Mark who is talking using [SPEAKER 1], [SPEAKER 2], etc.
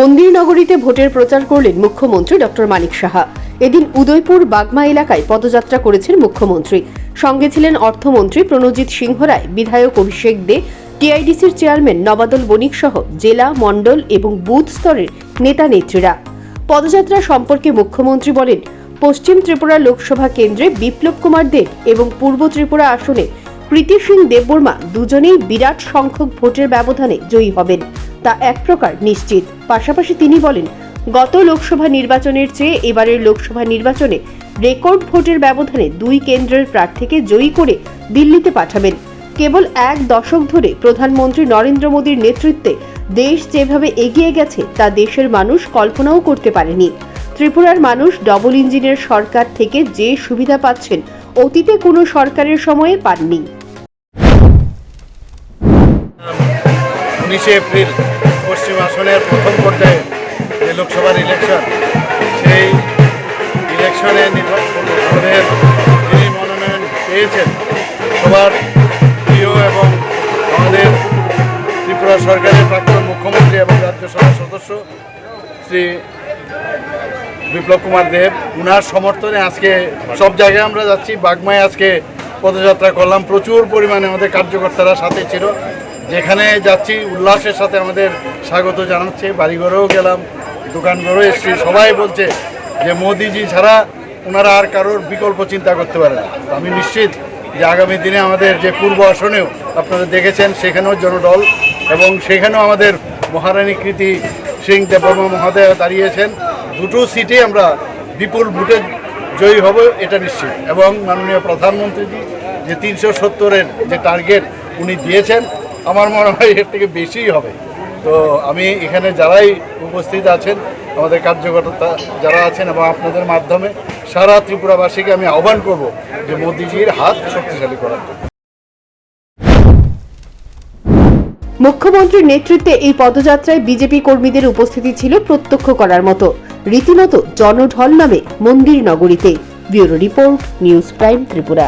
[SPEAKER 1] মন্দির নগরীতে ভোটের প্রচার করলেন মুখ্যমন্ত্রী ডক্টর মানিক সাহা। এদিন উদয়পুর বাগমা এলাকায় পদযাত্রা করেছেন মুখ্যমন্ত্রী। সঙ্গে ছিলেন অর্থমন্ত্রী প্রণজিৎ সিংহ রায়, বিধায়ক অভিষেক দে, টিআইডিসির চেয়ারম্যান নবাদল বণিক সহ জেলা, মণ্ডল এবং বুথ স্তরের নেতা নেত্রীরা। পদযাত্রা সম্পর্কে মুখ্যমন্ত্রী বলেন, পশ্চিম ত্রিপুরা লোকসভা কেন্দ্রে বিপ্লব কুমার দেব এবং পূর্ব ত্রিপুরা আসনে প্রীতি সিং দেববর্মা দুজনেই বিরাট সংখ্যক ভোটের ব্যবধানে জয়ী হবেন, তা এক প্রকার নিশ্চিত। পাশাপাশি তিনি বলেন, গত লোকসভা নির্বাচনের চেয়ে এবারের লোকসভা নির্বাচনে রেকর্ড ভোটের ব্যবধানে দুই কেন্দ্রের প্রার্থীকে জয়ী করে দিল্লিতে পাঠাবেন। কেবল এক দশক ধরে প্রধানমন্ত্রী নরেন্দ্র মোদীর নেতৃত্বে দেশ যেভাবে এগিয়ে গেছে তা দেশের মানুষ কল্পনাও করতে পারেনি। ত্রিপুরার মানুষ ডবল ইঞ্জিনের সরকার থেকে যে সুবিধা পাচ্ছেন, অতীতে কোনো সরকারের সময়ে পাননি।
[SPEAKER 2] 19 এপ্রিল পশ্চিম আসনের প্রথম পর্যায়ে যে লোকসভার ইলেকশন, সেই ইলেকশনে আমাদের যিনি মনোনয়ন পেয়েছেন সবার প্রিয় এবং আমাদের ত্রিপুরা সরকারের প্রাক্তন মুখ্যমন্ত্রী এবং রাজ্যসভার সদস্য শ্রী বিপ্লব কুমার দেব, উনার সমর্থনে আজকে সব জায়গায় আমরা যাচ্ছি। বাগমায় আজকে পদযাত্রা করলাম, প্রচুর পরিমাণে আমাদের কার্যকর্তারা সাথে ছিল। যেখানে যাচ্ছি উল্লাসের সাথে আমাদের স্বাগত জানাচ্ছে। বাড়িঘরেও গেলাম, দোকানঘরেও এসেছি, সবাই বলছে যে মোদিজি ছাড়া ওনারা আর কারোর বিকল্প চিন্তা করতে পারে না। আমি নিশ্চিত যে আগামী দিনে আমাদের যে পূর্ব আসনেও আপনারা দেখেছেন, সেখানেও জনডল এবং সেখানেও আমাদের মহারানী কৃতি সিং দেববর্মা মহোদয় দাঁড়িয়েছেন। দুটো সিটে আমরা বিপুল ভোটে জয়ী হব, এটা নিশ্চিত। এবং মাননীয় প্রধানমন্ত্রীজি যে 370-এর যে টার্গেট উনি দিয়েছেন, আমার মনে হয় এর থেকে বেশিই হবে। তো আমি এখানে যারাই উপস্থিত আছেন, আমাদের কার্যকর্তা যারা আছেন এবং আপনাদের মাধ্যমে সারা ত্রিপুরাবাসীকে আমি আহ্বান করব যে মোদিজির হাত শক্তিশালী করার জন্য।
[SPEAKER 1] মুখ্যমন্ত্রীর নেতৃত্বে এই পদযাত্রায় বিজেপি কর্মীদের উপস্থিতি ছিল প্রত্যক্ষ করার মতো। রীতিমতো জনঢল নামে মন্দির নগরীতে। Bureau report, news prime Tripura.